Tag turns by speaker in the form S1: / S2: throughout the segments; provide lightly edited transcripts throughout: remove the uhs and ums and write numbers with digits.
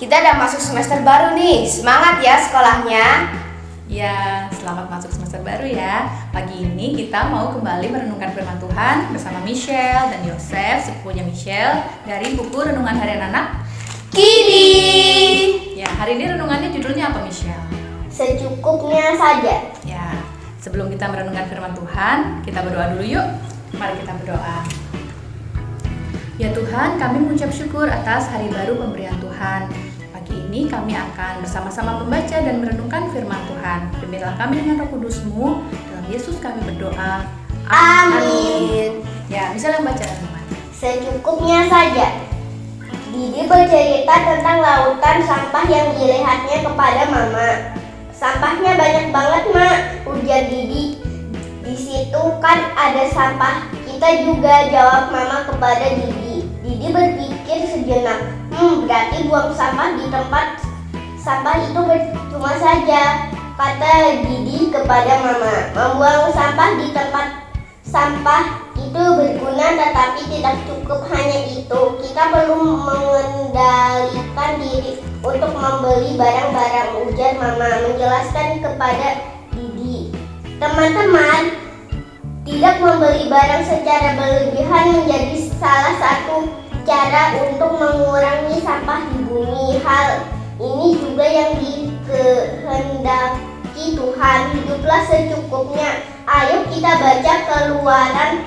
S1: kita udah masuk semester baru nih. Semangat ya sekolahnya.
S2: Ya, selamat masuk semester baru ya. Pagi ini kita mau kembali merenungkan firman Tuhan bersama Michelle dan Yosef, sepupunya Michelle, dari buku Renungan Harian Anak
S1: Kini.
S2: Ya, hari ini renungannya judulnya apa, Michelle?
S3: Secukupnya saja.
S2: Ya, sebelum kita merenungkan firman Tuhan, kita berdoa dulu yuk. Mari kita berdoa. Ya Tuhan, kami mengucap syukur atas hari baru pemberian Tuhan. Pagi ini kami akan bersama-sama membaca dan merenungkan firman Tuhan. Pimpinlah kami dengan Roh Kudus-Mu. Dalam Yesus kami berdoa.
S3: Amin.
S2: Ya, misalnya baca renungan.
S3: Secukupnya saja. Didi bercerita tentang lautan sampah yang dilihatnya kepada Mama. Sampahnya banyak banget, Mak, ujar Didi. Di situ kan ada sampah kita juga, jawab Mama kepada Didi. Didi berpikir sejenak. Berarti buang sampah di tempat sampah itu percuma saja, kata Didi kepada Mama. Membuang sampah di tempat sampah itu berguna, tetapi tidak cukup hanya itu. Kita perlu mengendalikan diri untuk membeli barang-barang, ujar Mama menjelaskan kepada Didi. Teman-teman, tidak membeli barang secara berlebihan menjadi salah satu cara untuk mengurangi sampah di bumi. Hal ini juga yang dikehendaki Tuhan. Hiduplah secukupnya. Ayo kita baca Keluaran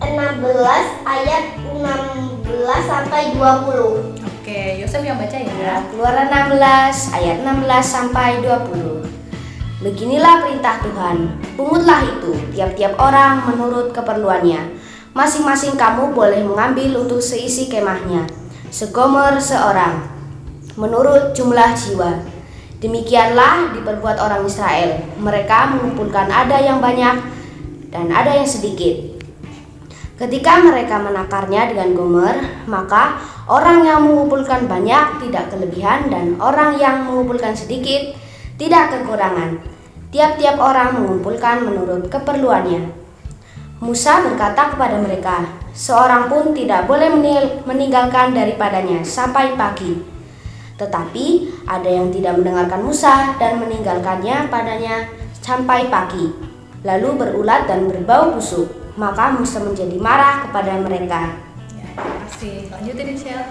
S3: 16 ayat 16 sampai 20.
S2: Oke, Yosef yang baca ya.
S1: Keluaran 16 ayat 16 sampai 20. Beginilah perintah Tuhan. Pungutlah itu tiap-tiap orang menurut keperluannya. Masing-masing kamu boleh mengambil untuk seisi kemahnya, segomer seorang, menurut jumlah jiwa. Demikianlah diperbuat orang Israel. Mereka mengumpulkan ada yang banyak dan ada yang sedikit. Ketika mereka menakarnya dengan gomer, maka orang yang mengumpulkan banyak tidak kelebihan dan orang yang mengumpulkan sedikit tidak kekurangan. Tiap-tiap orang mengumpulkan menurut keperluannya. Musa berkata kepada mereka, seorang pun tidak boleh meninggalkan daripadanya sampai pagi. Tetapi ada yang tidak mendengarkan Musa dan meninggalkannya padanya sampai pagi, lalu berulat dan berbau busuk. Maka Musa menjadi marah kepada mereka.
S2: Ya, terima kasih. Lanjutin, Michelle.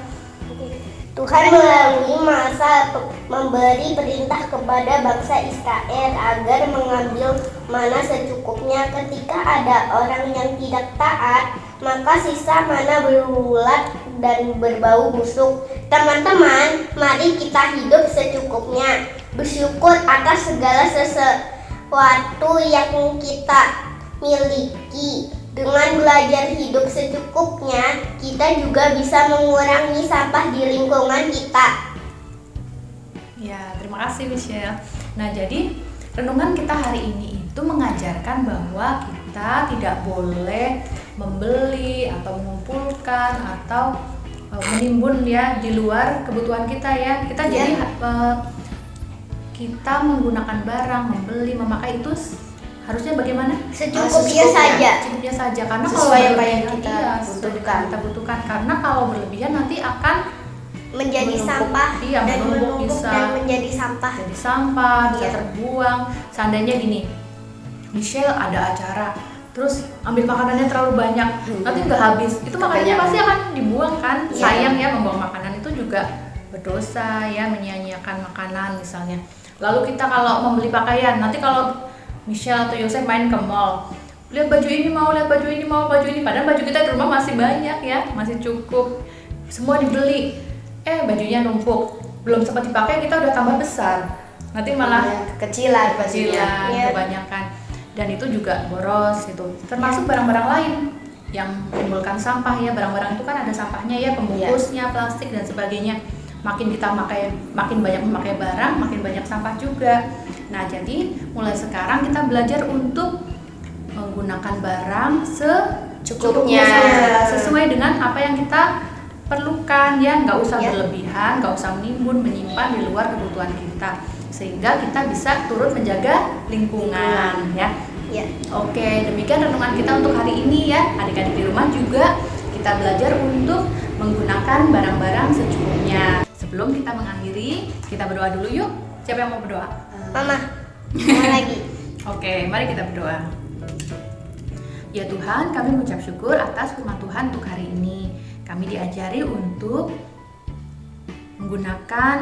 S3: Tuhan melalui Musa memberi perintah kepada bangsa Israel agar mengambil mana secukupnya. Ketika ada orang yang tidak taat, maka sisa mana berulat dan berbau busuk. Teman-teman, mari kita hidup secukupnya, bersyukur atas segala sesuatu yang kita miliki. Dengan belajar hidup secukupnya, kita juga bisa mengurangi sampah di lingkungan kita.
S2: Ya, terima kasih Michelle. Nah, jadi renungan kita hari ini itu mengajarkan bahwa kita tidak boleh membeli atau mengumpulkan atau menimbun ya di luar kebutuhan kita ya. Kita jadi kita menggunakan barang, membeli, memakai itu harusnya bagaimana?
S3: Secukupnya saja.
S2: Secukupnya saja, karena
S1: Sesuai
S2: kalau
S1: apa yang
S2: berlebihan,
S1: kita
S2: butuhkan. Karena kalau berlebihan nanti akan
S3: Menjadi
S2: menumpuk,
S3: sampah
S2: iya,
S3: dan
S2: menumpuk,
S3: menumpuk
S2: bisa
S3: dan menjadi sampah.
S2: jadi sampah, bisa
S3: Iya.
S2: terbuang. Seandainya gini, Michelle ada acara, terus ambil makanannya terlalu banyak, nanti nggak habis, itu makanannya pasti akan dibuang kan?
S3: Iya.
S2: Sayang ya, membuang makanan itu juga berdosa ya, menyia-nyiakan makanan misalnya. Lalu kita kalau membeli pakaian, nanti kalau Michelle atau Yosef main ke mall, lihat baju ini mau, baju ini, padahal baju kita di rumah masih banyak ya, masih cukup, semua dibeli, bajunya numpuk, belum sempat dipakai kita udah tambah besar, nanti malah
S1: kecilan
S2: kecilan,
S3: Iya.
S2: kebanyakan, dan itu juga boros gitu. Termasuk barang-barang lain yang menimbulkan sampah ya, barang-barang itu kan ada sampahnya ya, pembungkusnya, plastik dan sebagainya. Makin kita makin banyak memakai barang, makin banyak sampah juga. Nah, jadi mulai sekarang kita belajar untuk menggunakan barang secukupnya, sesuai dengan apa yang kita perlukan ya, nggak usah berlebihan, nggak usah menimbun, menyimpan di luar kebutuhan kita, sehingga kita bisa turut menjaga lingkungan ya.
S3: Ya.
S2: Oke, demikian renungan kita untuk hari ini ya. Adik-adik di rumah juga kita belajar untuk menggunakan barang-barang secukupnya. Sebelum kita mengakhiri, kita berdoa dulu yuk. Siapa yang mau berdoa?
S3: Mama, Mama lagi.
S2: Oke, mari kita berdoa. Ya Tuhan, kami mengucap syukur atas firman Tuhan untuk hari ini. Kami diajari untuk menggunakan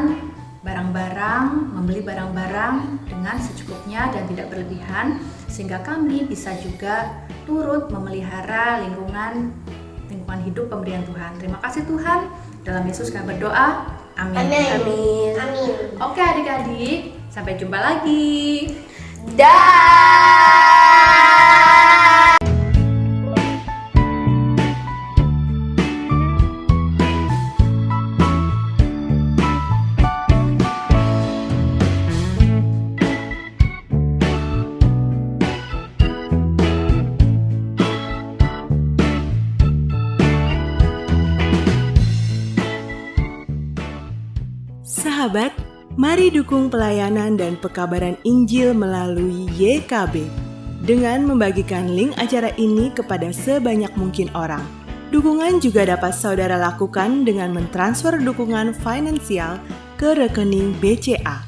S2: barang-barang, membeli barang-barang dengan secukupnya dan tidak berlebihan, sehingga kami bisa juga turut memelihara lingkungan hidup pemberian Tuhan. Terima kasih Tuhan. Dalam Yesus kami berdoa. Amin.
S3: Amin. Amin.
S2: Oke adik-adik, sampai jumpa lagi.
S1: Dah.
S4: Sahabat, mari dukung pelayanan dan pekabaran Injil melalui YKB dengan membagikan link acara ini kepada sebanyak mungkin orang. Dukungan juga dapat saudara lakukan dengan mentransfer dukungan finansial ke rekening BCA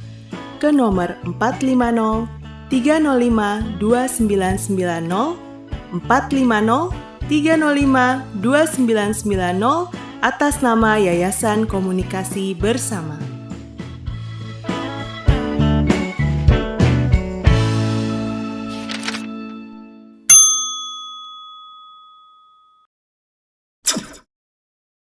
S4: ke nomor 450 305 2990 450 305 2990 atas nama Yayasan Komunikasi Bersama.